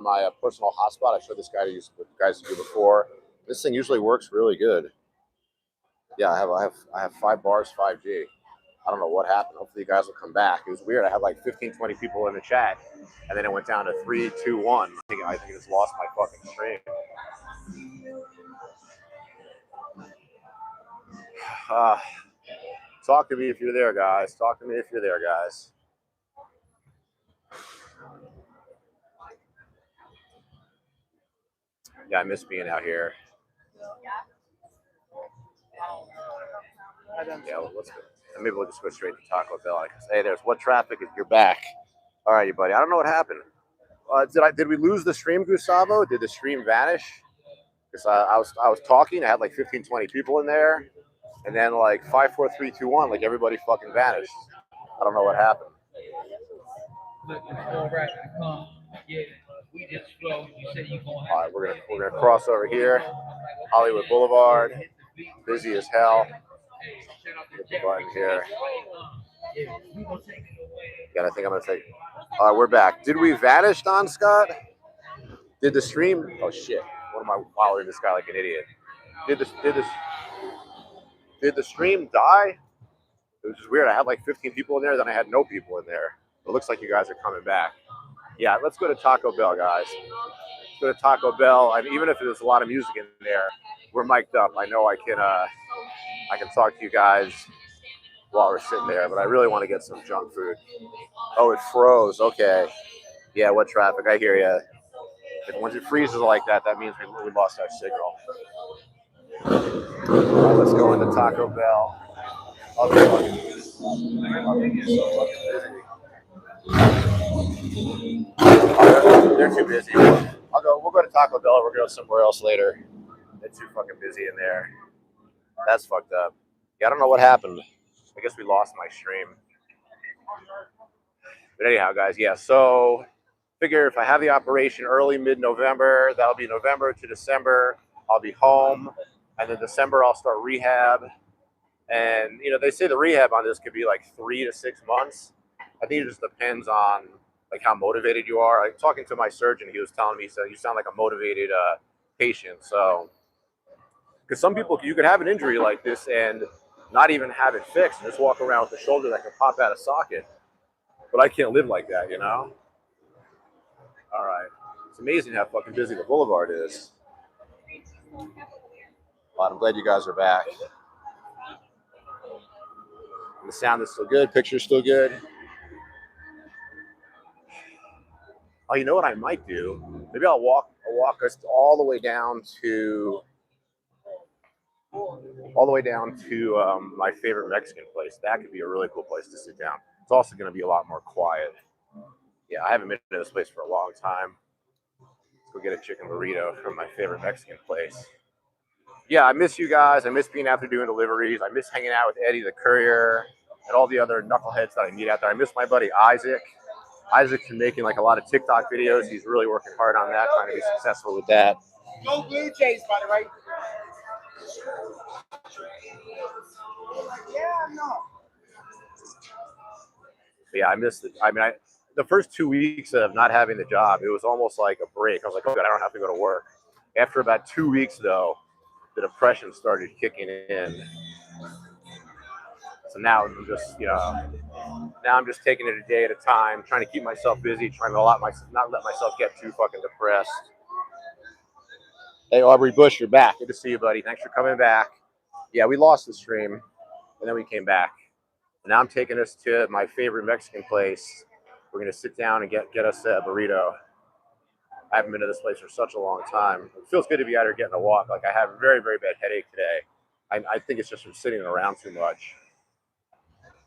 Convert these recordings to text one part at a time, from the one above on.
my personal hotspot. I showed this guy to use guys to do before. This thing usually works really good. Yeah, I have 5 bars, 5G. I don't know what happened. Hopefully you guys will come back. It was weird. I had like 15, 20 people in the chat, and then it went down to 3, 2, 1. I think I just lost my fucking stream. Talk to me if you're there, guys. Talk to me if you're there, guys. Yeah, I miss being out here. Yeah, well, let's go. Maybe we'll just go straight to Taco Bell. Hey, there's what traffic is. You're back. All right, you buddy. I don't know what happened. Did we lose the stream, Gustavo? Did the stream vanish? Because I was talking. I had like 15, 20 people in there, and then like 5, 4, 3, 2, 1, like everybody fucking vanished. I don't know what happened. All right, we're gonna cross over here, Hollywood Boulevard. Busy as hell. Hit the button here. Yeah, I think I'm gonna take. All right, we're back. Did we vanish, Don Scott? Did the stream? Oh shit! What am I following this guy like an idiot? Did the stream die? It was just weird. I had like 15 people in there, then I had no people in there. It looks like you guys are coming back. Yeah, let's go to Taco Bell, guys. Let's go to Taco Bell. I mean, even if there's a lot of music in there, we're mic'd up. I know I can talk to you guys while we're sitting there, but I really want to get some junk food. Oh, it froze. Okay. Yeah, what traffic? I hear you. Once it freezes like that, that means we lost our signal. Right, let's go into Taco Bell. They're too busy. We'll go to Taco Bell. We'll go somewhere else later. They're too fucking busy in there. That's fucked up. Yeah, I don't know what happened. I guess we lost my stream. But anyhow, guys, yeah. So figure if I have the operation early, mid-November, that'll be November to December. I'll be home, and then December I'll start rehab. And they say the rehab on this could be like 3 to 6 months. I think it just depends on like how motivated you are. Like talking to my surgeon, he was telling me, he said, you sound like a motivated patient. So, because some people, you could have an injury like this and not even have it fixed, and just walk around with a shoulder that can pop out of socket. But I can't live like that, All right. It's amazing how fucking busy the boulevard is. But I'm glad you guys are back. And the sound is still good. Picture's still good. Oh, you know what I might do? Maybe I'll walk us all the way down to my favorite Mexican place. That could be a really cool place to sit down. It's also going to be a lot more quiet. Yeah, I haven't been to this place for a long time. Let's go get a chicken burrito from my favorite Mexican place. Yeah, I miss you guys. I miss being out there doing deliveries. I miss hanging out with Eddie the courier and all the other knuckleheads that I meet out there. I miss my buddy Isaac. Isaac's been making like a lot of TikTok videos. He's really working hard on that, trying to be successful with that. Go Blue Jays, by the way. Yeah, no. Yeah, I missed it. I mean, the first 2 weeks of not having the job, it was almost like a break. I was like, oh, God, I don't have to go to work. After about 2 weeks, though, the depression started kicking in. So now I'm just, taking it a day at a time, trying to keep myself busy, trying to not let myself get too fucking depressed. Hey, Aubrey Bush, you're back. Good to see you, buddy. Thanks for coming back. Yeah, we lost the stream, and then we came back. And now I'm taking us to my favorite Mexican place. We're going to sit down and get us a burrito. I haven't been to this place for such a long time. It feels good to be out here getting a walk. Like, I have a very, very bad headache today. I think it's just from sitting around too much.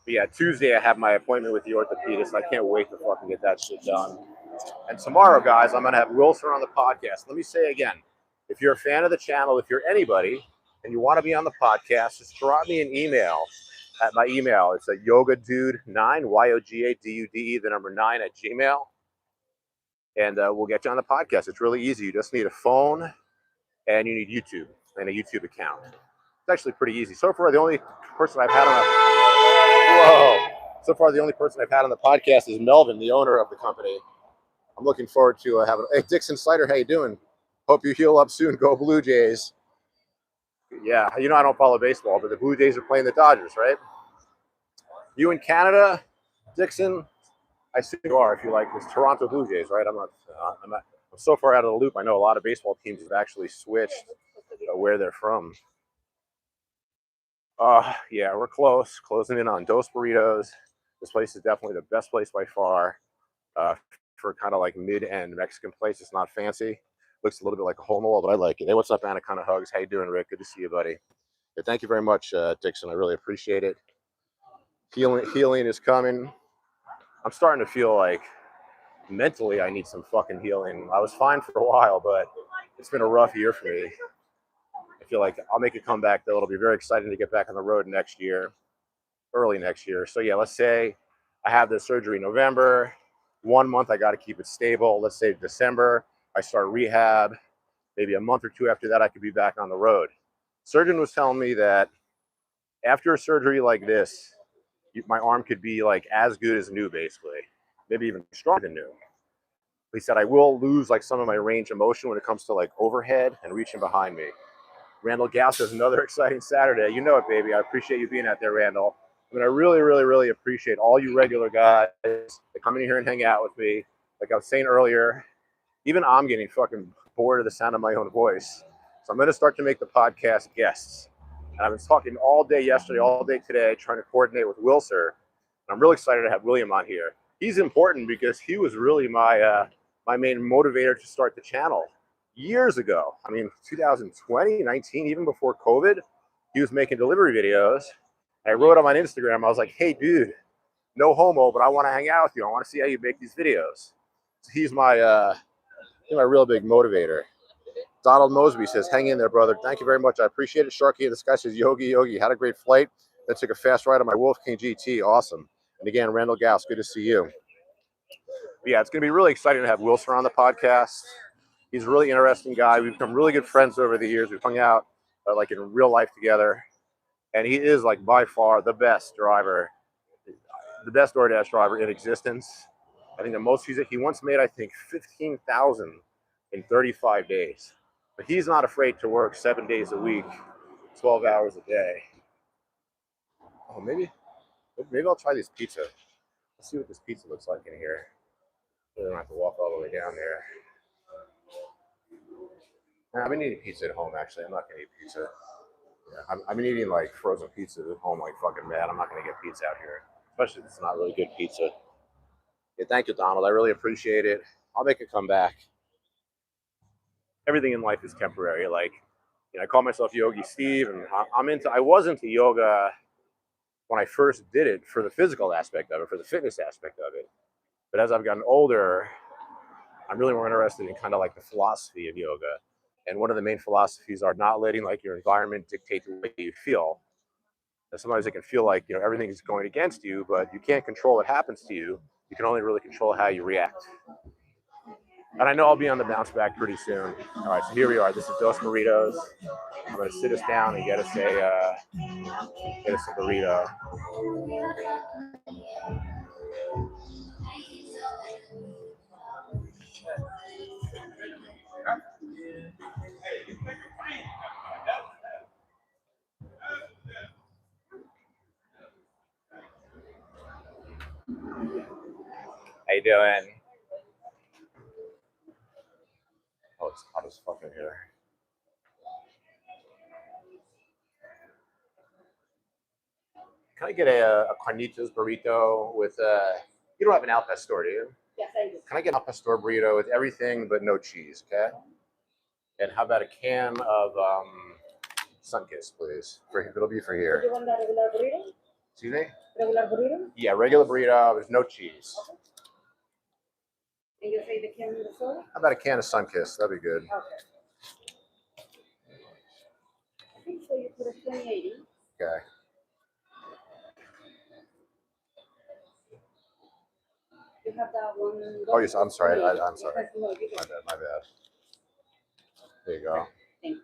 But yeah, Tuesday I have my appointment with the orthopedist. I can't wait to fucking get that shit done. And tomorrow, guys, I'm going to have Wilson on the podcast. Let me say again, if you're a fan of the channel, if you're anybody and you want to be on the podcast, just drop me an email at my email. It's yogadude9, YOGADUDE, the number 9 at Gmail. And we'll get you on the podcast. It's really easy. You just need a phone and you need YouTube and a YouTube account. It's actually pretty easy. So far, the only person I've had on the podcast is Melvin, the owner of the company. I'm looking forward to having. Hey, Dixon Slider, how you doing? Hope you heal up soon. Go Blue Jays. Yeah, I don't follow baseball, but the Blue Jays are playing the Dodgers, right? You in Canada, Dixon? I assume you are if you like this Toronto Blue Jays, right? I'm so far out of the loop. I know a lot of baseball teams have actually switched where they're from. Yeah, we're closing in on Dos Burritos. This place is definitely the best place by far for kind of like mid-end Mexican place. It's not fancy. Looks a little bit like a hole in the wall, but I like it. Hey, what's up, Anna? Kind of hugs. How you doing, Rick? Good to see you, buddy. Yeah, thank you very much, Dixon. I really appreciate it. Healing is coming. I'm starting to feel like mentally I need some fucking healing. I was fine for a while, but it's been a rough year for me. I feel like I'll make a comeback though. It'll be very exciting to get back on the road next year, early next year. So yeah, let's say I have the surgery in November. 1 month I got to keep it stable. Let's say December I start rehab. Maybe a month or two after that I could be back on the road. Surgeon was telling me that after a surgery like this, my arm could be like as good as new, basically, maybe even stronger than new. He said I will lose like some of my range of motion when it comes to like overhead and reaching behind me. Randall Gauss is another exciting Saturday. You know it, baby. I appreciate you being out there, Randall. I mean, I really, really, really appreciate all you regular guys that come in here and hang out with me. Like I was saying earlier, even I'm getting fucking bored of the sound of my own voice. So I'm going to start to make the podcast guests. And I've been talking all day yesterday, all day today, trying to coordinate with Wilser. And I'm really excited to have William on here. He's important because he was really my main motivator to start the channel years ago. I mean, 2020, 19, even before COVID, he was making delivery videos. I wrote him on Instagram. I was like, hey, dude, no homo, but I want to hang out with you. I want to see how you make these videos. So he's my real big motivator. Donald Mosby says, hang in there, brother. Thank you very much. I appreciate it. Sharky in the sky says, Yogi, had a great flight. Then took a fast ride on my Wolf King GT. Awesome. And again, Randall Gauss, good to see you. But yeah, it's going to be really exciting to have Wilson on the podcast. He's a really interesting guy. We've become really good friends over the years. We've hung out like in real life together. And he is like by far the best driver, the best DoorDash driver in existence. I think the most he once made, I think, 15,000 in 35 days. But he's not afraid to work 7 days a week, 12 hours a day. Oh, maybe I'll try this pizza. Let's see what this pizza looks like in here. I don't have to walk all the way down there. I've been eating pizza at home, actually. I'm not going to eat pizza. Yeah, I've been eating like frozen pizza at home like fucking mad. I'm not going to get pizza out here, especially if it's not really good pizza. Yeah, thank you, Donald. I really appreciate it. I'll make a comeback. Everything in life is temporary. Like, I call myself Yogi Steve, and I was into yoga when I first did it for the physical aspect of it, for the fitness aspect of it. But as I've gotten older, I'm really more interested in kind of like the philosophy of yoga. And one of the main philosophies are not letting like your environment dictate the way you feel. And sometimes it can feel like everything is going against you, but you can't control what happens to you. You can only really control how you react. And I know I'll be on the bounce back pretty soon. All right, so here we are. This is Dos Burritos. I'm gonna sit us down and get us a burrito. How you doing? Oh, it's hot as fuck in here. Can I get a carnitas burrito with you don't have an al pastor, do you? Yes, I do. Can I get an al pastor burrito with everything but no cheese, okay? And how about a can of Sunkist, please? It'll be for here. Do you want the regular burrito? Excuse me? Regular burrito? Yeah, regular burrito. There's no cheese. Okay. And you say the can of soda? How about a can of Sunkist? That'd be good. Okay. I think so. You put a 2080. Okay. You have that one. Oh, yes. I'm sorry. I'm sorry. My bad. There you go. Thank you.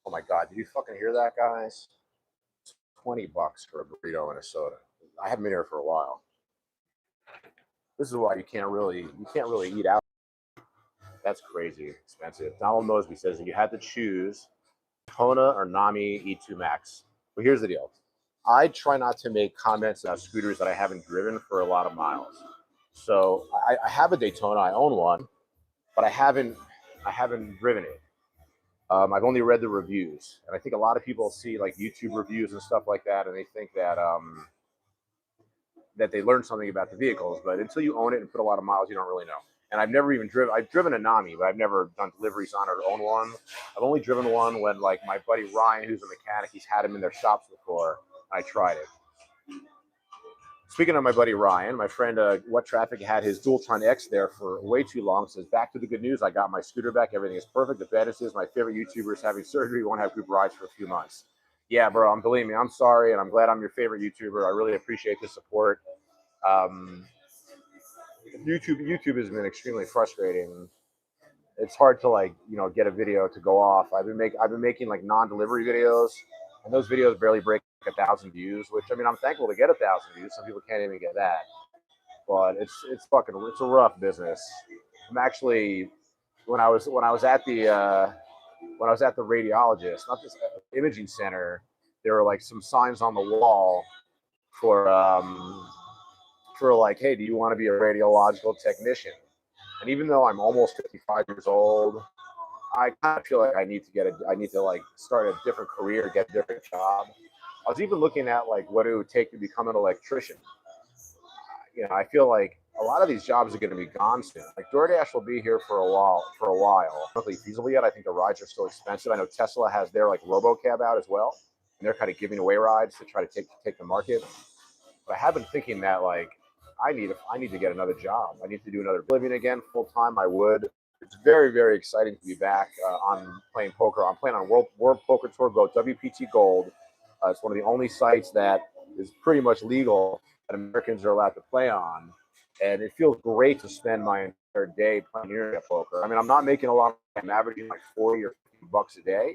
Oh my God, did you fucking hear that, guys? $20 for a burrito and a soda. I haven't been here for a while. This is why you can't really eat out. That's crazy expensive. Donald Mosby says that you had to choose Kona or Nami E2 Max. Well, here's the deal. I try not to make comments about scooters that I haven't driven for a lot of miles. So I have a Daytona. I own one, but I haven't driven it. I've only read the reviews, and I think a lot of people see like YouTube reviews and stuff like that, and they think that that they learn something about the vehicles. But until you own it and put a lot of miles, you don't really know. And I've never even driven. I've driven a Nami, but I've never done deliveries on it or owned one. I've only driven one when like my buddy Ryan, who's a mechanic, he's had them in their shops before. I tried it. Speaking of my buddy Ryan, my friend What Traffic had his Dualtron X there for way too long. Says, back to the good news. I got my scooter back. Everything is perfect. The baddest is my favorite YouTuber is having surgery. Won't have group rides for a few months. Yeah, bro. Believe me, I'm sorry, and I'm glad I'm your favorite YouTuber. I really appreciate the support. YouTube has been extremely frustrating. It's hard to get a video to go off. I've been making like non-delivery videos, and those videos barely break 1,000 views. Which, I mean, I'm thankful to get 1,000 views. Some people can't even get that, but it's a rough business. I'm actually when I was at the radiologist, not this imaging center, there were like some signs on the wall for like, hey, do you want to be a radiological technician? And even though I'm almost 55 years old, I kind of feel like I need to like start a different career, get a different job. I was even looking at like what it would take to become an electrician. I feel like a lot of these jobs are going to be gone soon. Like DoorDash will be here for a while. Not really feasible yet. I think the rides are still expensive. I know Tesla has their like RoboCab out as well, and they're kind of giving away rides to try to take the market. But I have been thinking that like I need to get another job. I need to do another living again full time. I would. It's very, very exciting to be back on playing poker. I'm playing on World Poker Tour Go WPT Gold. It's one of the only sites that is pretty much legal that Americans are allowed to play on, and it feels great to spend my entire day playing internet poker. I mean, I'm not making a lot. I'm averaging like 40 or 50 bucks a day,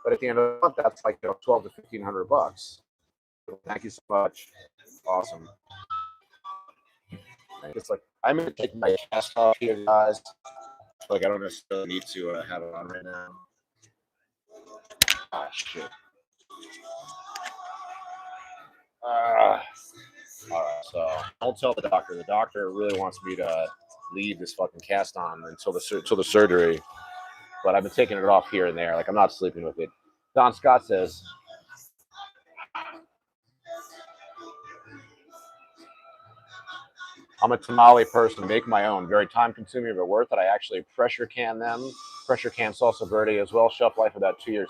but at the end of the month, that's like 12 to 1,500 bucks. Thank you so much. Awesome. It's like I'm gonna take my cast off here, guys. Like I don't necessarily need to have it on right now. Ah, shit. All right, so don't tell the doctor. The doctor really wants me to leave this fucking cast on until the surgery. But I've been taking it off here and there. Like I'm not sleeping with it. Don Scott says, I'm a tamale person, make my own. Very time consuming, but worth it. I actually pressure can them. Pressure can salsa verde as well. Shelf life about 2 years.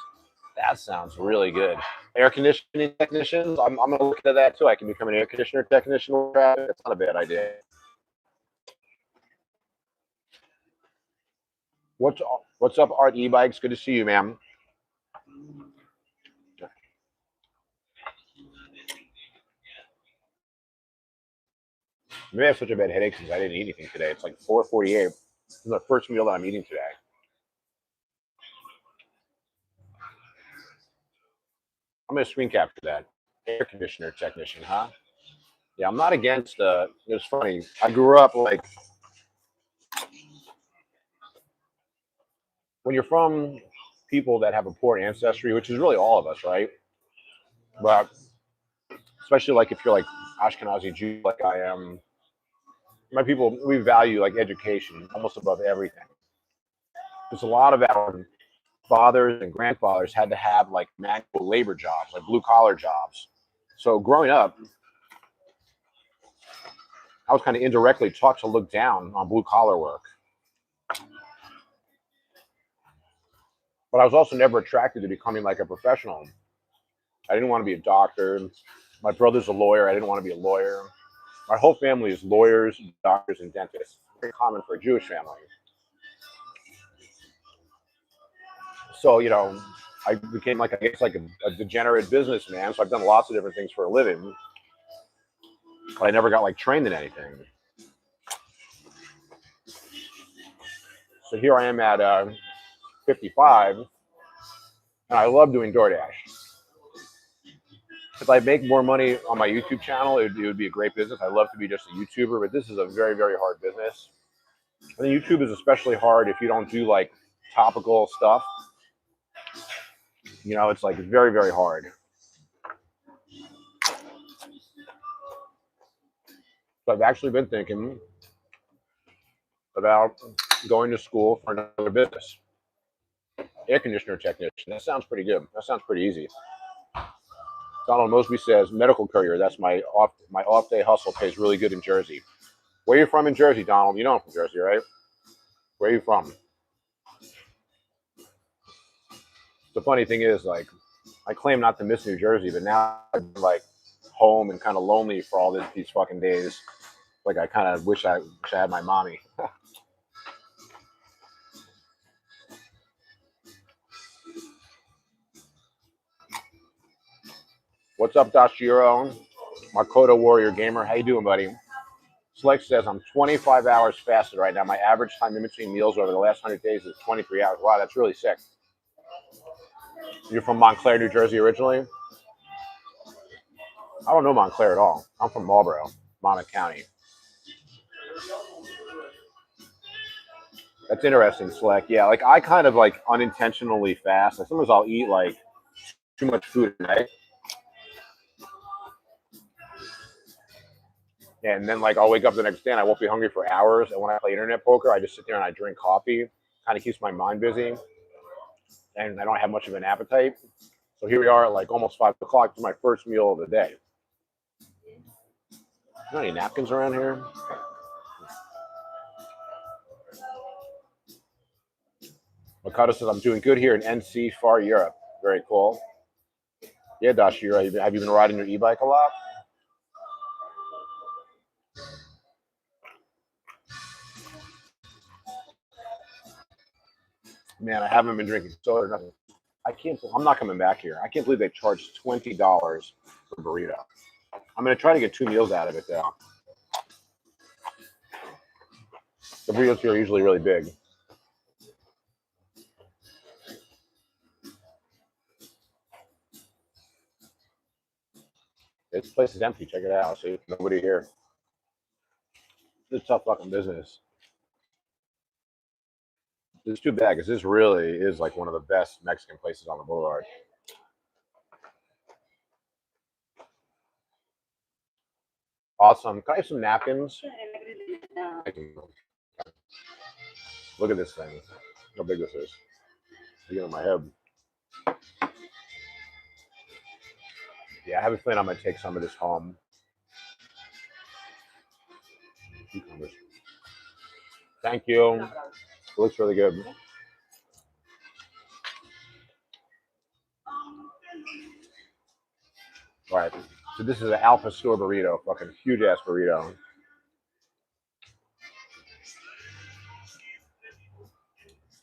That sounds really good. Air conditioning technicians, I'm going to look into that too. I can become an air conditioner technician. That's not a bad idea. What's up, Art E-Bikes? Good to see you, ma'am. Maybe I have such a bad headache since I didn't eat anything today. It's like 4:48. This is the first meal that I'm eating today. I'm going to screen capture that. Air conditioner technician, huh? Yeah, I'm not against, it was funny. I grew up like, when you're from people that have a poor ancestry, which is really all of us, right? But especially like if you're like Ashkenazi Jew, like I am, my people, we value like education almost above everything. Because a lot of our fathers and grandfathers had to have like manual labor jobs, like blue collar jobs. So growing up, I was kind of indirectly taught to look down on blue collar work. But I was also never attracted to becoming like a professional. I didn't want to be a doctor. My brother's a lawyer. I didn't want to be a lawyer. My whole family is lawyers, doctors, and dentists. Very common for a Jewish family. So, I became like, I guess, like a degenerate businessman. So I've done lots of different things for a living, but I never got like trained in anything. So here I am at 55, and I love doing DoorDash. If I make more money on my YouTube channel, it would be a great business. I love to be just a YouTuber, but this is a very, very hard business. And YouTube is especially hard if you don't do like topical stuff. You know, it's like very, very hard. So I've actually been thinking about going to school for another business. Air conditioner technician. That sounds pretty good. That sounds pretty easy. Donald Mosby says, medical courier. That's my off day hustle. Pays really good in Jersey. Where are you from in Jersey, Donald? You know I'm from Jersey, right? Where are you from? The funny thing is, like, I claim not to miss New Jersey, but now I'm like home and kind of lonely for all these fucking days. Like, I kind of wish I had my mommy. What's up, Dashiro? Makoto Warrior Gamer. How you doing, buddy? Slex says, I'm 25 hours fasted right now. My average time in between meals over the last 100 days is 23 hours. Wow, that's really sick. You're from Montclair, New Jersey originally? I don't know Montclair at all. I'm from Marlboro, Monmouth County. That's interesting, Sleck. Yeah, like I kind of like unintentionally fast. Like sometimes I'll eat like too much food a night. And then like I'll wake up the next day and I won't be hungry for hours. And when I play internet poker, I just sit there and I drink coffee. Kind of keeps my mind busy. And I don't have much of an appetite. So here we are at like almost 5 o'clock. It's my first meal of the day. Are there any napkins around here? Makoto says, I'm doing good here in NC, far Europe. Very cool. Yeah, Dashira, have you been riding your e-bike a lot? Man, I haven't been drinking soda or nothing. I'm not coming back here. I can't believe they charged $20 for a burrito. I'm going to try to get 2 meals out of it, though. The burritos here are usually really big. This place is empty. Check it out. See, nobody here. It's a tough fucking business. It's too bad because this really is like one of the best Mexican places on the boulevard. Awesome. Can I have some napkins? Look at this thing. How big this is. Look at my head. Yeah, I have a feeling I'm going to take some of this home. Cucumbers. Thank you. It looks really good. All right. So this is an Alpha Store burrito. Fucking huge ass burrito.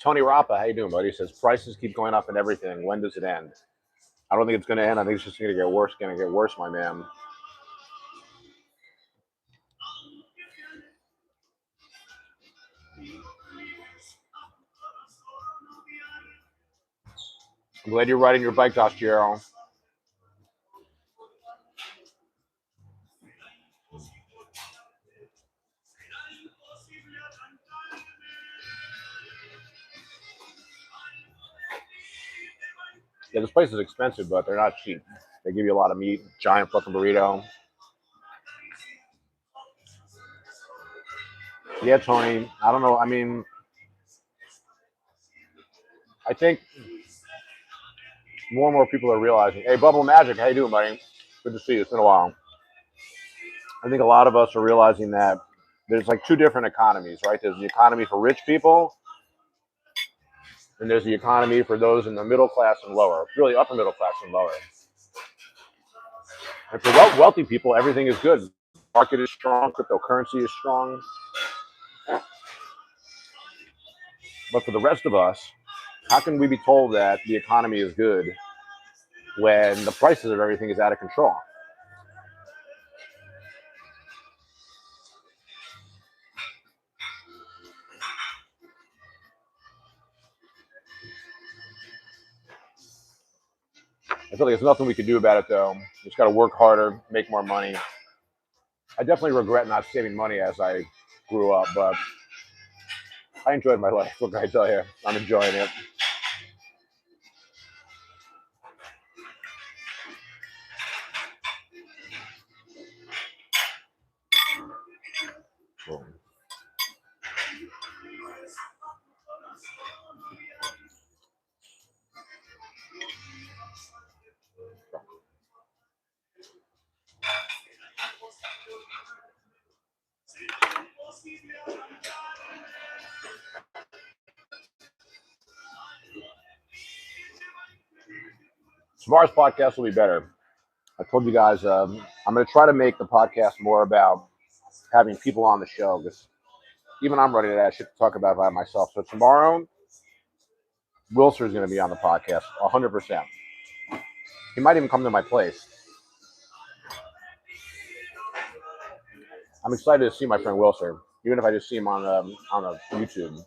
Tony Rappa, how you doing, buddy? He says prices keep going up and everything. When does it end? I don't think it's going to end. I think it's just going to get worse. Going to get worse, my man. I'm glad you're riding your bike, Dostiero. Yeah, this place is expensive, but they're not cheap. They give you a lot of meat, giant fucking burrito. Yeah, Tony. I don't know. I mean, I think more and more people are realizing. Hey, Bubble Magic, how you doing, buddy? Good to see you. It's been a while. I think a lot of us are realizing that there's like 2 different economies, right? There's the economy for rich people, and there's the economy for those in the middle class and lower, really upper middle class and lower. And for wealthy people, everything is good. The market is strong, cryptocurrency is strong. But for the rest of us, how can we be told that the economy is good when the prices of everything is out of control? feel like there's nothing we can do about it, though. Just got to work harder, make more money. I definitely regret not saving money as I grew up, but I enjoyed my life. What can I tell you? I'm enjoying it. Tomorrow's podcast will be better. I told you guys I'm going to try to make the podcast more about having people on the show because even I'm running out of shit to talk about by myself. So tomorrow, Wilser is going to be on the podcast 100%. He might even come to my place. I'm excited to see my friend Wilser, even if I just see him on a YouTube.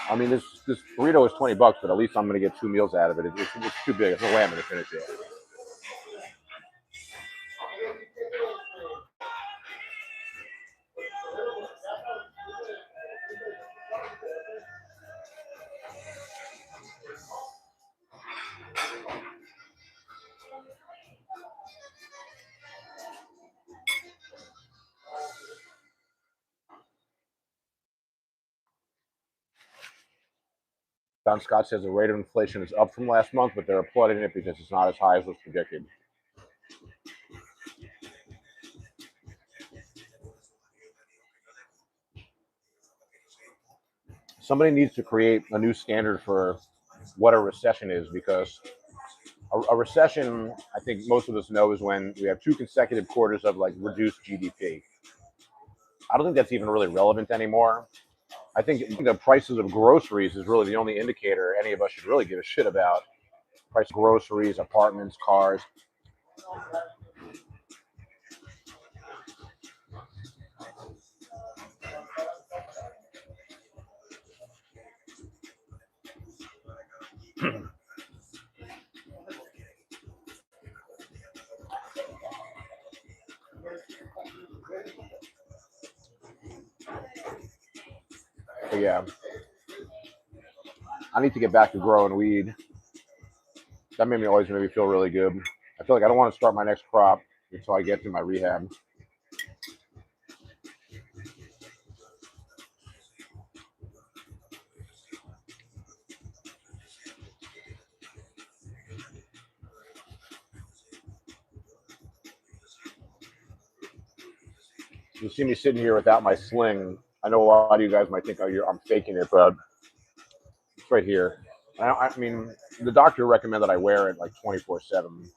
I mean, this burrito is $20, but at least I'm going to get 2 meals out of it. It's too big. There's no way I'm going to finish it. Don Scott says the rate of inflation is up from last month, but they're applauding it because it's not as high as was predicted. Somebody needs to create a new standard for what a recession is, because a recession, I think most of us know, is when we have 2 consecutive quarters of like reduced GDP. I don't think that's even really relevant anymore. I think the prices of groceries is really the only indicator any of us should really give a shit about. Price of groceries, apartments, cars. But yeah, I need to get back to growing weed. That made me feel really good. I feel like I don't want to start my next crop until I get through my rehab. You see me sitting here without my sling. I know a lot of you guys might think, I'm faking it, but it's right here. I mean, the doctor recommended I wear it like 24/7.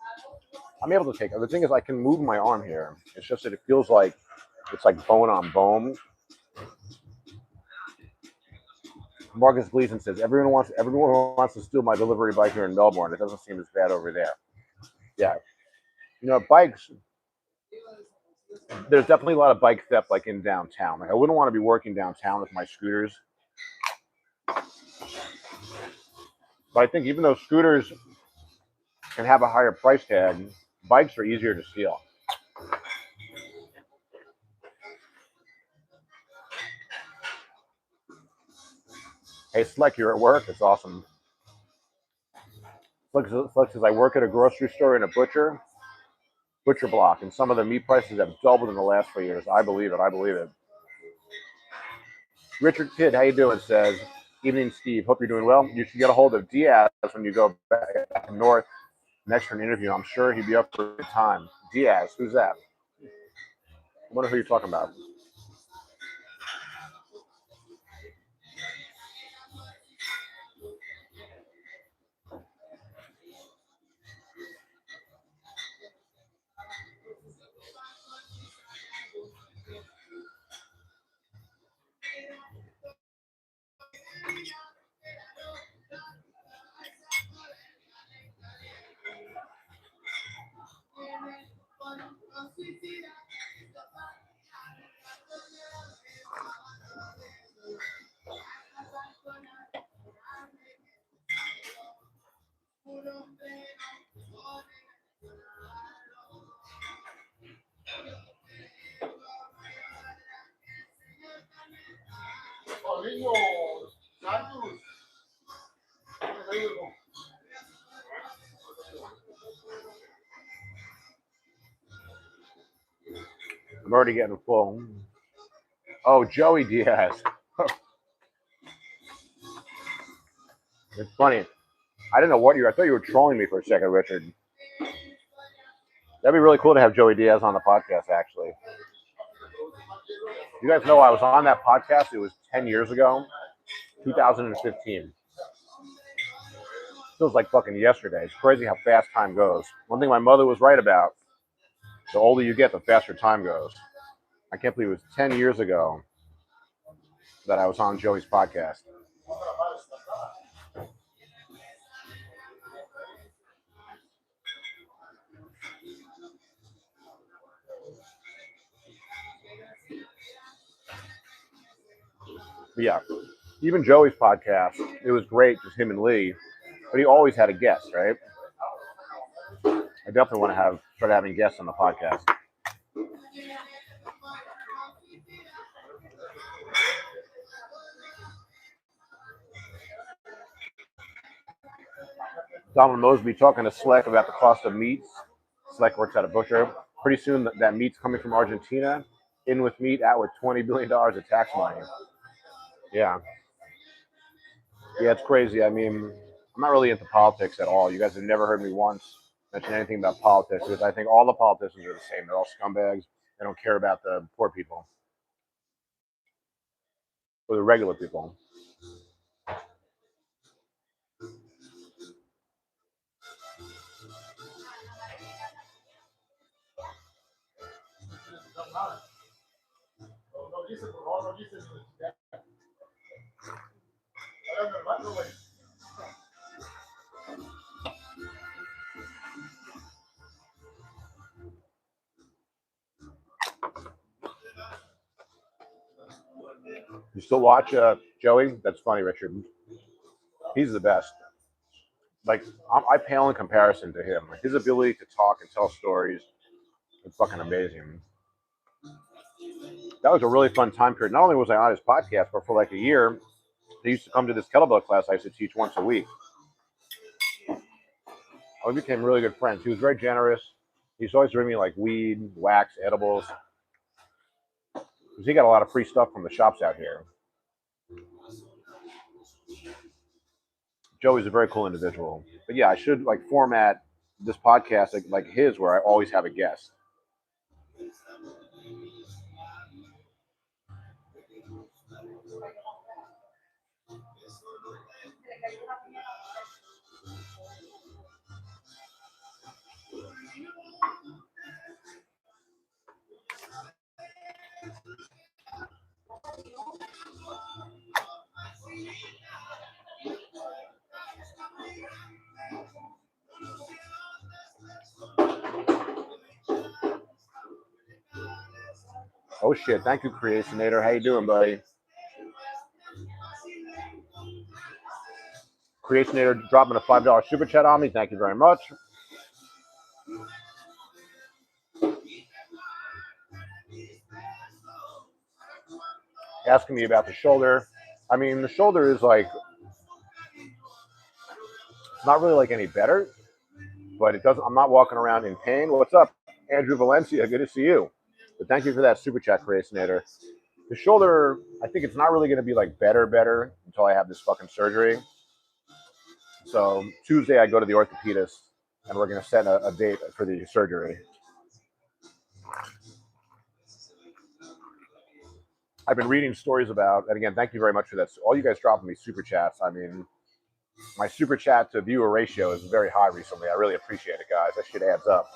I'm able to take it. The thing is, I can move my arm here. It's just that it feels like it's like bone on bone. Marcus Gleason says everyone wants to steal my delivery bike here in Melbourne. It doesn't seem as bad over there. Yeah, bikes. There's definitely a lot of bike theft like in downtown. Like I wouldn't want to be working downtown with my scooters. But I think even though scooters can have a higher price tag, bikes are easier to steal. Hey, Sleck, you're at work. It's awesome. Sleck says, I work at a grocery store and a butcher block, and some of the meat prices have doubled in the last 4 years. I believe it. Richard Kidd, how you doing? Says, evening, Steve. Hope you're doing well. You should get a hold of Diaz when you go back north next for an interview. I'm sure he'd be up for a good time. Diaz, who's that? I wonder who you're talking about. I'm already getting full. Oh, Joey Diaz. It's funny. I didn't know what I thought you were trolling me for a second, Richard. That'd be really cool to have Joey Diaz on the podcast, actually. You guys know I was on that podcast. It was 10 years ago, 2015. Feels like fucking yesterday. It's crazy how fast time goes. One thing my mother was right about, the older you get, the faster time goes. I can't believe it was 10 years ago that I was on Joey's podcast. But yeah, even Joey's podcast, it was great, just him and Lee, but he always had a guest, right? I definitely want to start having guests on the podcast. Donald Mosby talking to Sleck about the cost of meats. Sleck works at a butcher. Pretty soon, that meat's coming from Argentina. In with meat, out with $20 billion of tax money. Yeah. Yeah, it's crazy. I mean, I'm not really into politics at all. You guys have never heard me once mention anything about politics because I think all the politicians are the same. They're all scumbags. They don't care about the poor people or the regular people. You still watch Joey? That's funny, Richard. He's the best. Like, I pale in comparison to him. Like, his ability to talk and tell stories is fucking amazing. That was a really fun time period. Not only was I on his podcast, but for like a year, he used to come to this kettlebell class I used to teach once a week. We became really good friends. He was very generous. He used to always bring me like weed, wax, edibles. Because he got a lot of free stuff from the shops out here. Joey's a very cool individual. But yeah, I should like format this podcast like his, where I always have a guest. Oh shit! Thank you, Creationator. How you doing, buddy? Creationator dropping a $5 super chat on me. Thank you very much. Asking me about the shoulder. I mean, the shoulder is like, it's not really like any better, but it doesn't. I'm not walking around in pain. What's up, Andrew Valencia? Good to see you. But thank you for that super chat, Creationator. The shoulder, I think it's not really going to be like better until I have this fucking surgery. So Tuesday I go to the orthopedist and we're going to set a date for the surgery. I've been reading stories about, and again, thank you very much for that. All you guys dropping me super chats. I mean, my super chat to viewer ratio is very high recently. I really appreciate it, guys. That shit adds up.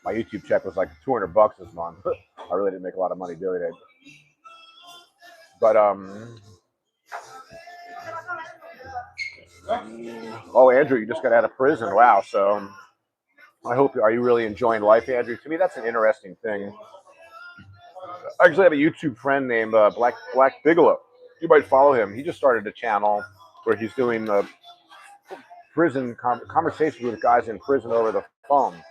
My YouTube check was like $200 this month. I really didn't make a lot of money doing it. But oh, Andrew, you just got out of prison. Wow. So I hope, are you really enjoying life, Andrew? To me, that's an interesting thing. I actually have a YouTube friend named Black Bigelow. You might follow him. He just started a channel where he's doing prison conversations with guys in prison over the phone.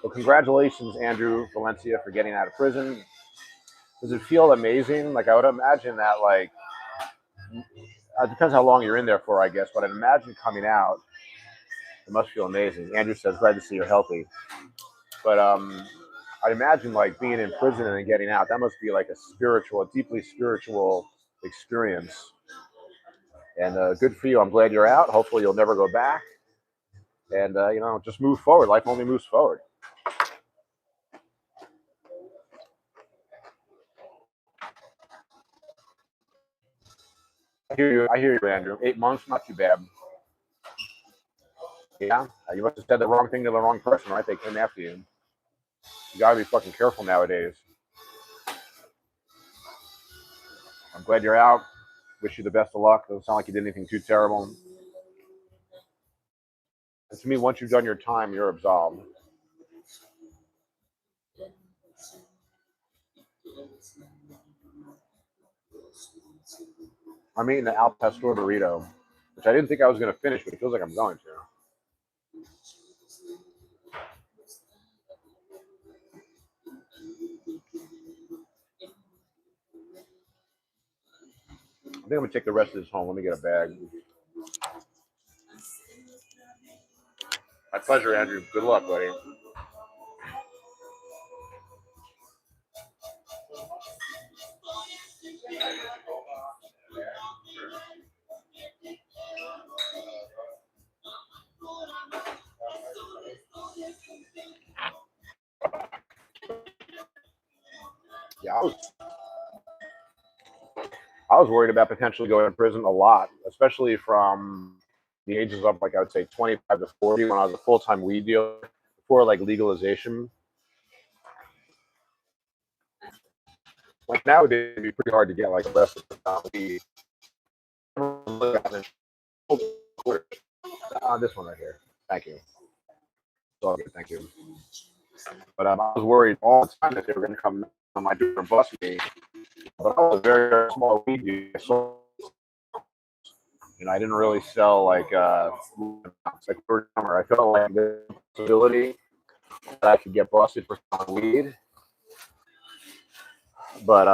So congratulations, Andrew Valencia, for getting out of prison. Does it feel amazing? Like, I would imagine that, like, it depends how long you're in there for, I guess. But I'd imagine coming out, it must feel amazing. Andrew says, "Glad to see you're healthy." But I'd imagine like being in prison and then getting out. That must be like a deeply spiritual experience. And good for you. I'm glad you're out. Hopefully, you'll never go back. And just move forward. Life only moves forward. I hear you, Andrew. 8 months, not too bad. Yeah, you must have said the wrong thing to the wrong person, right? They came after you. You gotta be fucking careful nowadays. I'm glad you're out. Wish you the best of luck. Doesn't sound like you did anything too terrible. And to me, once you've done your time, you're absolved. I'm eating the Al Pastor burrito, which I didn't think I was going to finish, but it feels like I'm going to. I think I'm going to take the rest of this home. Let me get a bag. My pleasure, Andrew. Good luck, buddy. Yeah, I was worried about potentially going to prison a lot, especially from the ages of, like, I would say 25 to 40 when I was a full-time weed dealer before, like, legalization. Like, nowadays, it'd be pretty hard to get, like, arrested for weed. This one right here. Thank you. It's all good. Thank you. But I was worried all the time that they were going to come on my door and bust me. But I was a very, very small weed dealer. So, I didn't really sell like I felt like the possibility that I could get busted for selling weed, but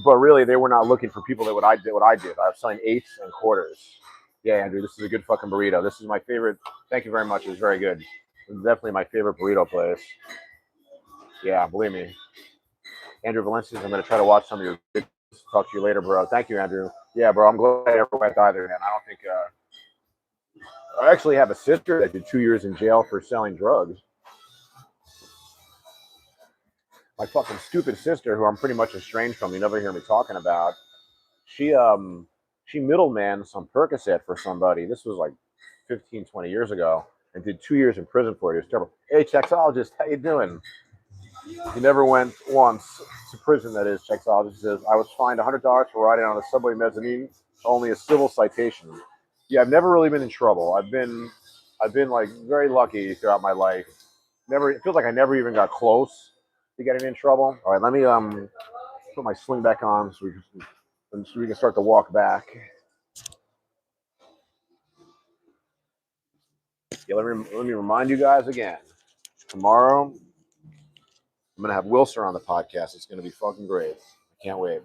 really they were not looking for people that what I did. I was selling eighths and quarters. Yeah, Andrew, this is a good fucking burrito. This is my favorite. Thank you very much. It was very good. This is definitely my favorite burrito place. Yeah, believe me. Andrew Valencias, I'm going to try to watch some of your videos. Talk to you later, bro. Thank you, Andrew. Yeah, bro, I'm glad I never went either, man. I don't think I actually have a sister that did 2 years in jail for selling drugs. My fucking stupid sister, who I'm pretty much estranged from, you never hear me talking about. She middleman some Percocet for somebody. This was like 15, 20 years ago, and did 2 years in prison for it. It was terrible. Hey, Chexologist, how you doing? He never went once to prison, that is, Chexologist says. I was fined $100 for riding on a subway mezzanine, only a civil citation. Yeah, I've never really been in trouble. I've been like very lucky throughout my life. It feels like I never even got close to getting in trouble. All right, let me put my sling back on so we can start to walk back. Yeah, let me remind you guys again. Tomorrow, I'm gonna have Wilson on the podcast. It's gonna be fucking great. I can't wait.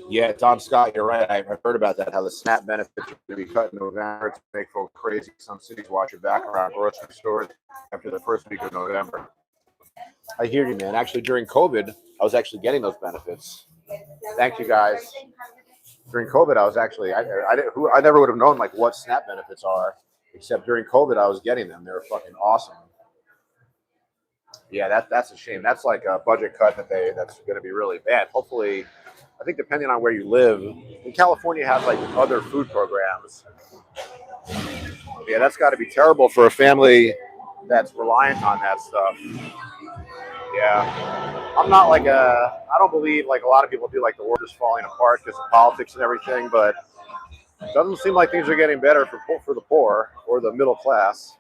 Yeah, Tom Scott, you're right. I've heard about that. How the SNAP benefits are going to be cut in November to make folks crazy. Some cities watch your back around grocery stores after the first week of November. I hear you, man. Actually, during COVID, I was actually getting those benefits. Thank you, guys. During COVID, I was actually I never would have known like what SNAP benefits are, except during COVID, I was getting them. They were fucking awesome. Yeah, that's a shame. That's like a budget cut that's going to be really bad. Hopefully, I think depending on where you live, in California has like other food programs. Yeah, that's got to be terrible for a family that's reliant on that stuff. Yeah, I'm not like I don't believe like a lot of people do, like the world is falling apart because of politics and everything, but it doesn't seem like things are getting better for the poor or the middle class.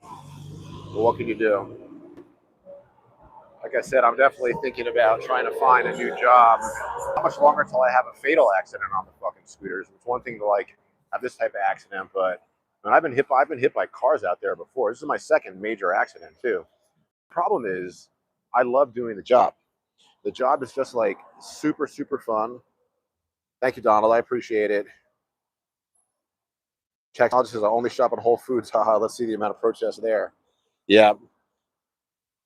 But what can you do? Like I said, I'm definitely thinking about trying to find a new job. How much longer until I have a fatal accident on the fucking scooters? It's one thing to like have this type of accident, but And I've been hit by cars out there before. This is my second major accident too. Problem is, I love doing the job. The job is just like super, super fun. Thank you, Donald. I appreciate it. Technology says I only shop at Whole Foods. Haha, let's see the amount of protests there. Yeah.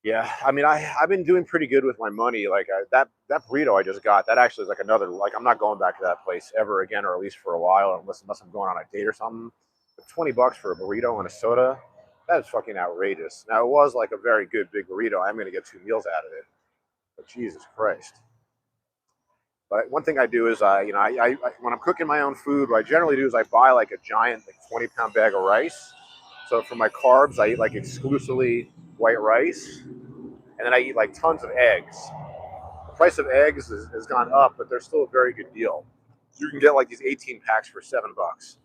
Yeah. I mean, I've been doing pretty good with my money. Like that burrito I just got, that actually is like another, like I'm not going back to that place ever again, or at least for a while, unless I'm going on a date or something. But $20 for a burrito and a soda, that is fucking outrageous. Now it was like a very good big burrito. I'm going to get 2 meals out of it. But Jesus Christ. But one thing I do is when I'm cooking my own food, what I generally do is I buy like a giant like 20-pound bag of rice. So for my carbs, I eat like exclusively white rice, and then I eat like tons of eggs. The price of eggs has gone up, but they're still a very good deal. You can get like these 18 packs for $7,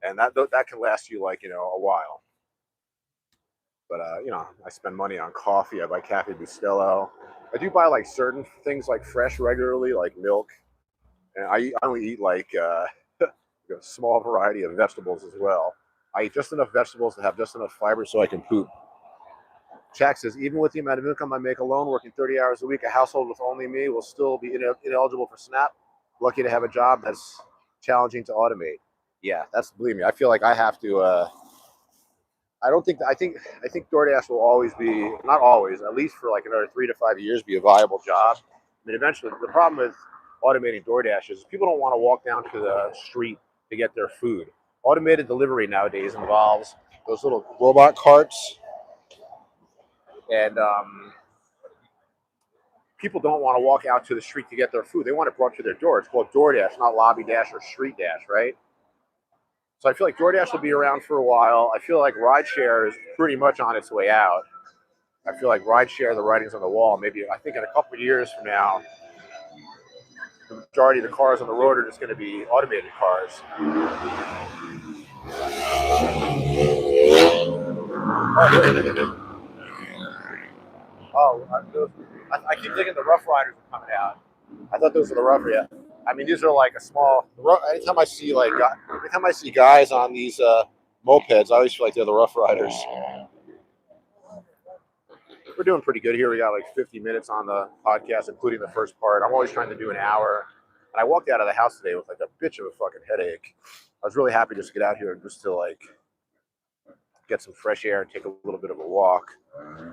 and that can last you like a while. But I spend money on coffee. I buy Cafe Bustelo. I do buy like certain things like fresh regularly, like milk. And I only eat like a small variety of vegetables as well. I eat just enough vegetables to have just enough fiber so I can poop. Jack says, even with the amount of income I make alone, working 30 hours a week, a household with only me will still be ineligible for SNAP. Lucky to have a job that's challenging to automate. Yeah, believe me, I feel like I have to. I think DoorDash will always be, not always, at least for like another 3 to 5 years, be a viable job. I mean, eventually, the problem with automating DoorDash is people don't want to walk down to the street to get their food. Automated delivery nowadays involves those little robot carts, and people don't want to walk out to the street to get their food. They want it brought to their door. It's called DoorDash, not Lobby Dash or Street Dash, right? So I feel like DoorDash will be around for a while. I feel like rideshare is pretty much on its way out. I feel like rideshare, the writing's on the wall. Maybe I think in a couple of years from now, the majority of the cars on the road are just going to be automated cars. I keep thinking the Rough Riders are coming out. I thought those were the Rough Riders. I mean, these are like a small. Anytime I see guys on these mopeds, I always feel like they're the Rough Riders. We're doing pretty good here. We got like 50 minutes on the podcast, including the first part. I'm always trying to do an hour. And I walked out of the house today with like a bitch of a fucking headache. I was really happy just to get out here and just to like get some fresh air and take a little bit of a walk.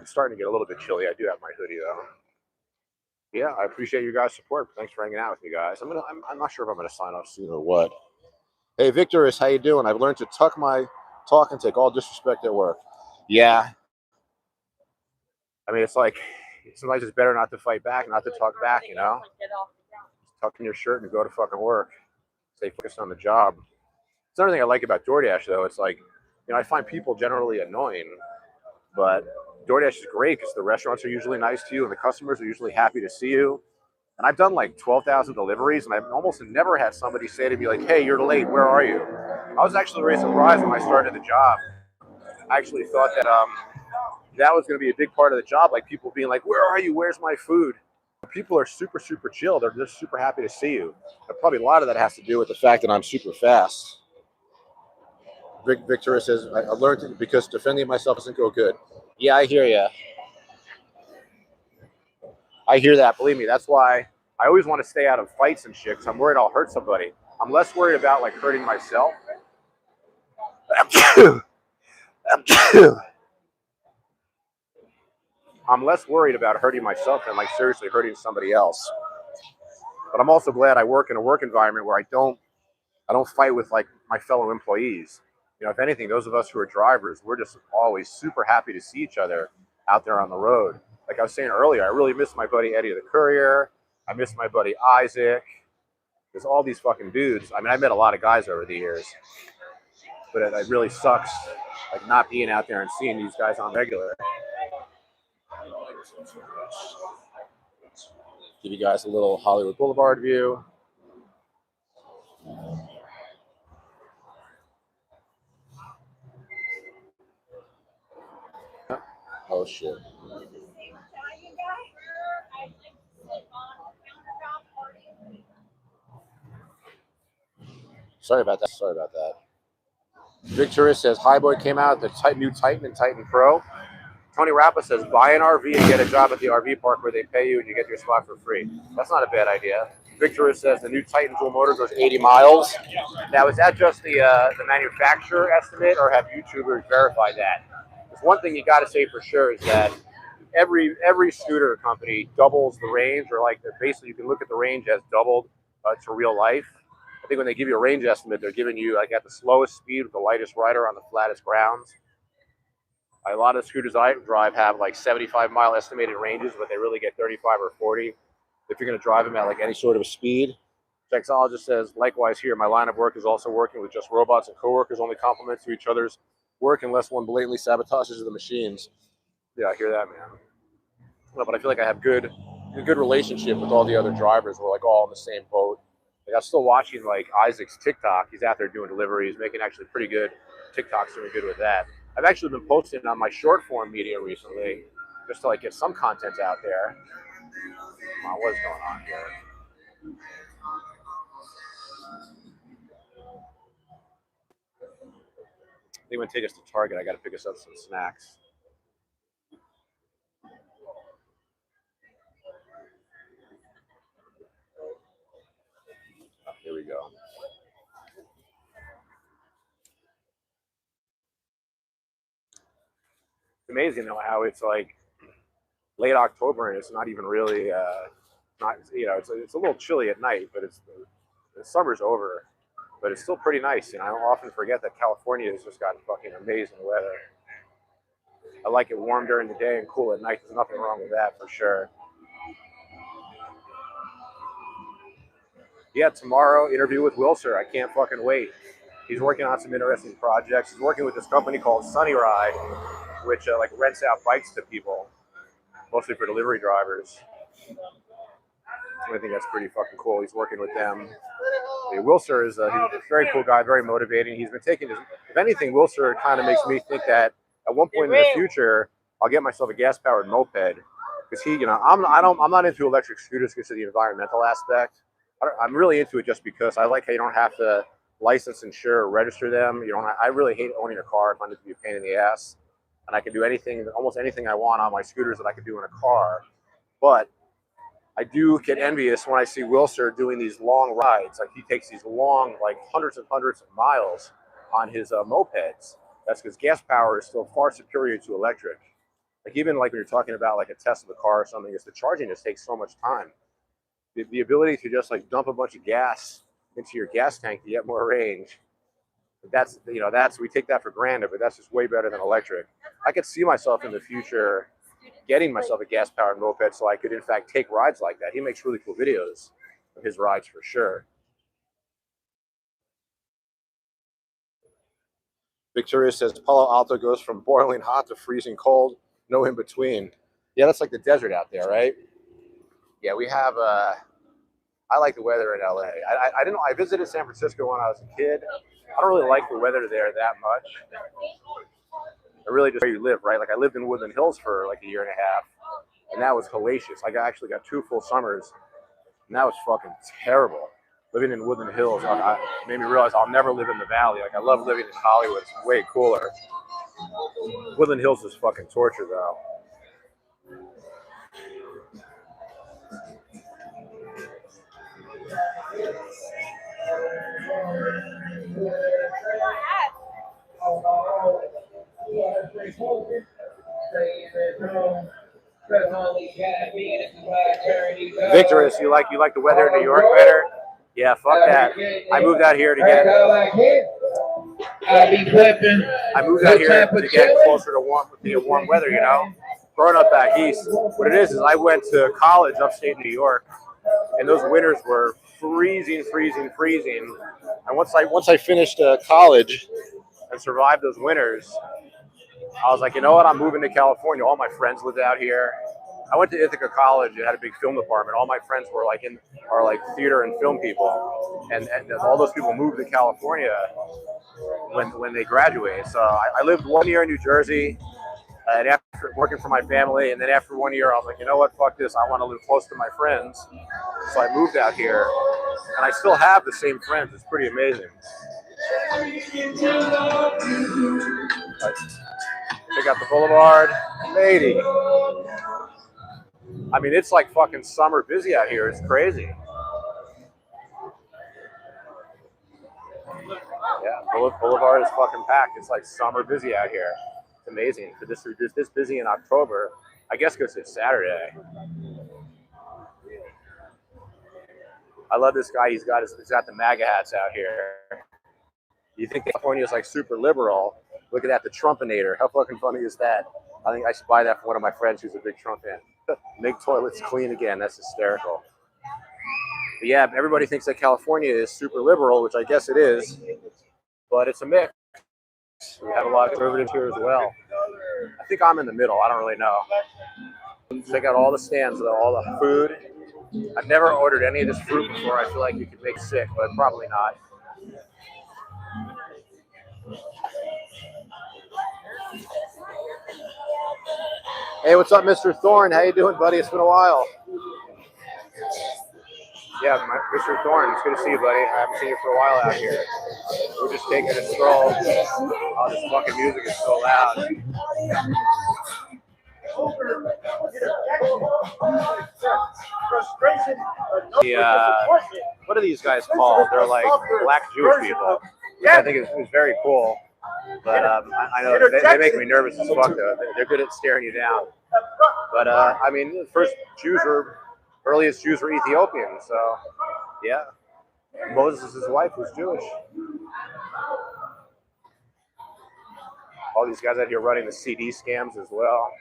It's starting to get a little bit chilly. I do have my hoodie though. Yeah, I appreciate you guys' support. Thanks for hanging out with me, guys. I'm not sure if I'm gonna sign off soon or what. Hey, Victorus, how you doing? I've learned to tuck my talk and take all disrespect at work. Yeah. I mean, it's like sometimes it's better not to fight back, not to talk back, Just tuck in your shirt and go to fucking work. Stay focused on the job. It's another thing I like about DoorDash, though. It's like, I find people generally annoying, but DoorDash is great because the restaurants are usually nice to you and the customers are usually happy to see you. And I've done like 12,000 deliveries, and I've almost never had somebody say to me like, "Hey, you're late. Where are you?" I was actually very surprised when I started the job. I actually thought that that was going to be a big part of the job, like people being like, "Where are you? Where's my food?" People are super, super chill. They're just super happy to see you. And probably a lot of that has to do with the fact that I'm super fast. Victoria says, I learned it because defending myself doesn't go good. Yeah, I hear you. I hear that. Believe me, that's why I always want to stay out of fights and shit because I'm worried I'll hurt somebody. I'm less worried about like hurting myself. I'm less worried about hurting myself than like seriously hurting somebody else. But I'm also glad I work in a work environment where I don't fight with like my fellow employees. If anything, those of us who are drivers, we're just always super happy to see each other out there on the road. Like I was saying earlier, I really miss my buddy Eddie the Courier. I miss my buddy Isaac. There's all these fucking dudes. I mean, I met a lot of guys over the years, but it really sucks like not being out there and seeing these guys on regular. Give you guys a little Hollywood Boulevard view. Oh shit. Sorry about that. Victoria says, Hi Boy came out, the new Titan and Titan Pro. Tony Rappa says, buy an RV and get a job at the RV park where they pay you and you get your spot for free. That's not a bad idea. Victoria says the new Titan dual motor goes 80 miles. Now, is that just the manufacturer estimate, or have YouTubers verified that? Because one thing you got to say for sure is that every scooter company doubles the range, or like basically you can look at the range as doubled to real life. I think when they give you a range estimate, they're giving you like at the slowest speed with the lightest rider on the flattest grounds. A lot of scooters I drive have like 75-mile estimated ranges, but they really get 35 or 40 if you're going to drive them at like any sort of a speed. Sexologist says, likewise here, my line of work is also working with just robots and coworkers, only compliments to each other's work unless one blatantly sabotages the machines. Yeah, I hear that, man. No, but I feel like I have a good relationship with all the other drivers. We're like all in the same boat. Like I'm still watching like Isaac's TikTok. He's out there doing deliveries, making actually pretty good TikToks, doing good with that. I've actually been posting on my short form media recently, just to like get some content out there. What's going on here? They want to take us to Target. I got to pick us up some snacks. Oh, here we go. It's amazing though how it's like late October and it's not even really not it's a little chilly at night, but the summer's over, but it's still pretty nice. And I often forget that California has just got fucking amazing weather. I like it warm during the day and cool at night. There's nothing wrong with that for sure. Yeah, tomorrow interview with Wilser. I can't fucking wait. He's working on some interesting projects. He's working with this company called Sunny Ride, which like rents out bikes to people, mostly for delivery drivers. I think that's pretty fucking cool. He's working with them. Wilser is he's a very cool guy, very motivating. He's been taking his, if anything, Wilser kind of makes me think that at one point in the future, I'll get myself a gas-powered moped, because I'm not into electric scooters because of the environmental aspect. I'm really into it just because I like how you don't have to license, insure, or register them. I really hate owning a car. I find it to be a pain in the ass, and I can do almost anything I want on my scooters that I could do in a car. But I do get envious when I see Wilser doing these long rides. Like he takes these long, like hundreds and hundreds of miles on his mopeds. That's because gas power is still far superior to electric. Like even like when you're talking about like a Tesla car or something, the charging just takes so much time. The ability to just like dump a bunch of gas into your gas tank to get more range. That's we take that for granted, but that's just way better than electric. I could see myself in the future getting myself a gas-powered moped so I could, in fact, take rides like that. He makes really cool videos of his rides for sure. Victoria says Palo Alto goes from boiling hot to freezing cold, no in between. Yeah, that's like the desert out there, right? Yeah, we have. I like the weather in LA. I visited San Francisco when I was a kid. I don't really like the weather there that much. I really just where you live, right? Like I lived in Woodland Hills for like a year and a half, and that was hellacious. I actually got 2 full summers, and that was fucking terrible. Living in Woodland Hills made me realize I'll never live in the valley. Like I love living in Hollywood. It's way cooler. Woodland Hills is fucking torture though. Victorious, you like the weather in New York better? Yeah, fuck that. I moved out here to get. I moved out here to get closer to warm weather. Growing up back east, what it is I went to college upstate New York, and those winters were freezing. And once I finished college and survived those winters, I was like, you know what? I'm moving to California. All my friends lived out here. I went to Ithaca College. It had a big film department. All my friends were like theater and film people, and all those people moved to California when they graduated. So I lived 1 year in New Jersey, and after working for my family, and then after 1 year, I was like, you know what? Fuck this. I want to live close to my friends. So I moved out here, and I still have the same friends. It's pretty amazing. Check out the boulevard. Lady. I mean, it's like fucking summer busy out here. It's crazy. Yeah, boulevard is fucking packed. It's like summer busy out here. It's amazing. For this busy in October, I guess because it's Saturday. I love this guy. He's got the MAGA hats out here. You think California is like super liberal? Look at that, the Trumpinator. How fucking funny is that? I think I should buy that for one of my friends who's a big Trump fan. Make toilets clean again. That's hysterical. But yeah, everybody thinks that California is super liberal, which I guess it is, but it's a mix. We have a lot of conservatives here as well. I think I'm in the middle. I don't really know. Check out all the stands with all the food. I've never ordered any of this fruit before. I feel like you could make sick, but probably not. Hey, what's up, Mr. Thorne? How you doing, buddy? It's been a while. Yeah, Mr. Thorne, it's good to see you, buddy. I haven't seen you for a while out here. We're just taking a stroll. Oh, this fucking music is so loud. What are these guys called? They're like black Jewish people. I think it's very cool. But I know they make me nervous as fuck, though. They're good at staring you down. But, I mean, the first earliest Jews were Ethiopian, so, yeah. Moses' wife was Jewish. All these guys out here running the CD scams as well.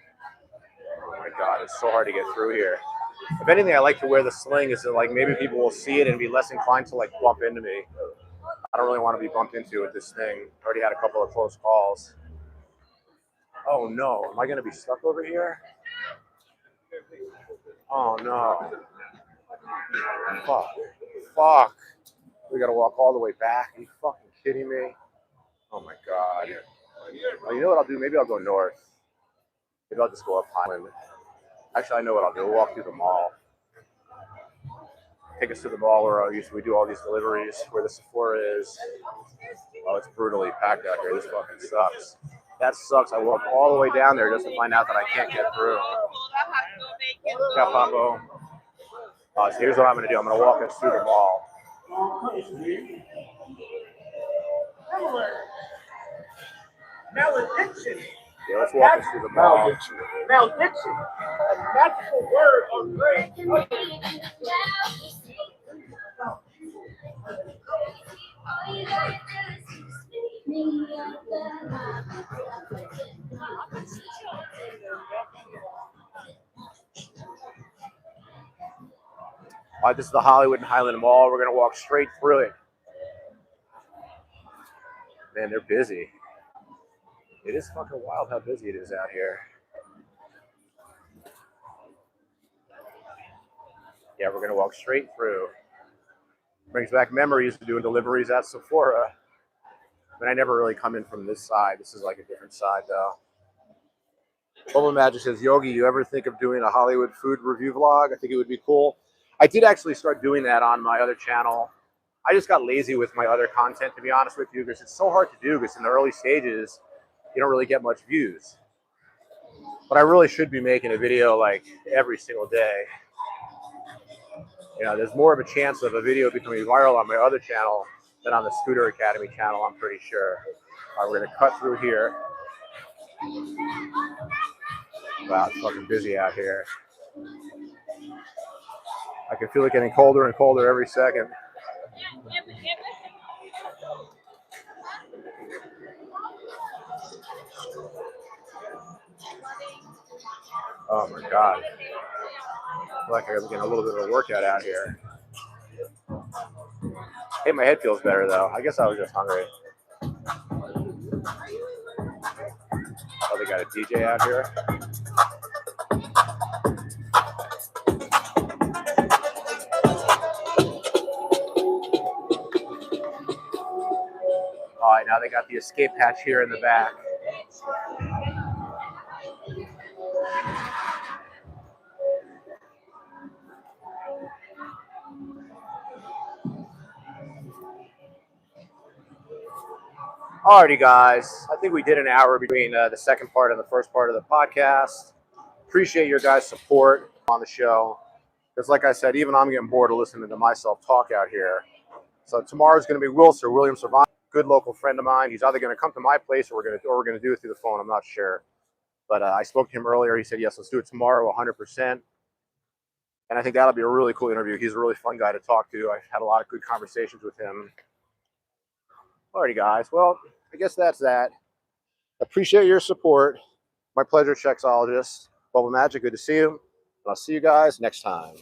Oh my God, it's so hard to get through here. If anything, I like to wear the sling is that like maybe people will see it and be less inclined to like bump into me. I don't really want to be bumped into with this thing. Already had a couple of close calls. Oh no, am I going to be stuck over here? Oh no. Fuck. We got to walk all the way back. Are you fucking kidding me? Oh my God. Well, you know what I'll do? Maybe I'll go north. Maybe I'll just go up Highland. Actually, I know what I'll do. We'll walk through the mall. Take us to the mall where we do all these deliveries, where the Sephora is. Oh, it's brutally packed out here. This fucking sucks. That sucks. I walked all the way down there just to find out that I can't get through. Capapo. So here's what I'm going to do. I'm going to walk us through the mall. Malediction. Yeah, let's walk us through the mall. Malediction. A magical word or phrase. This is the Hollywood and Highland Mall. We're going to walk straight through it. Man, they're busy. It is fucking wild how busy it is out here. Yeah, we're going to walk straight through. Brings back memories of doing deliveries at Sephora. But I never really come in from this side. This is like a different side, though. Bubble Magic says, Yogi, you ever think of doing a Hollywood food review vlog? I think it would be cool. I did actually start doing that on my other channel. I just got lazy with my other content, to be honest with you, because it's so hard to do, because in the early stages, you don't really get much views. But I really should be making a video like every single day. You know, there's more of a chance of a video becoming viral on my other channel than on the Scooter Academy channel, I'm pretty sure. All right, we're going to cut through here. Wow, it's fucking busy out here. I can feel it getting colder and colder every second. Oh my God. I feel like I'm getting a little bit of a workout out here. Hey, my head feels better though. I guess I was just hungry. Oh, they got a DJ out here. All right, now they got the escape hatch here in the back. Alrighty, guys. I think we did an hour between the second part and the first part of the podcast. Appreciate your guys' support on the show. Because, like I said, even I'm getting bored of listening to myself talk out here. So tomorrow's going to be William Servant, good local friend of mine. He's either going to come to my place or we're going to do it through the phone. I'm not sure. But I spoke to him earlier. He said, yes, let's do it tomorrow, 100%. And I think that'll be a really cool interview. He's a really fun guy to talk to. I've had a lot of good conversations with him. Alrighty, guys. Well, I guess that's that. Appreciate your support. My pleasure, Sexologist. Bubble Magic, good to see you. And I'll see you guys next time.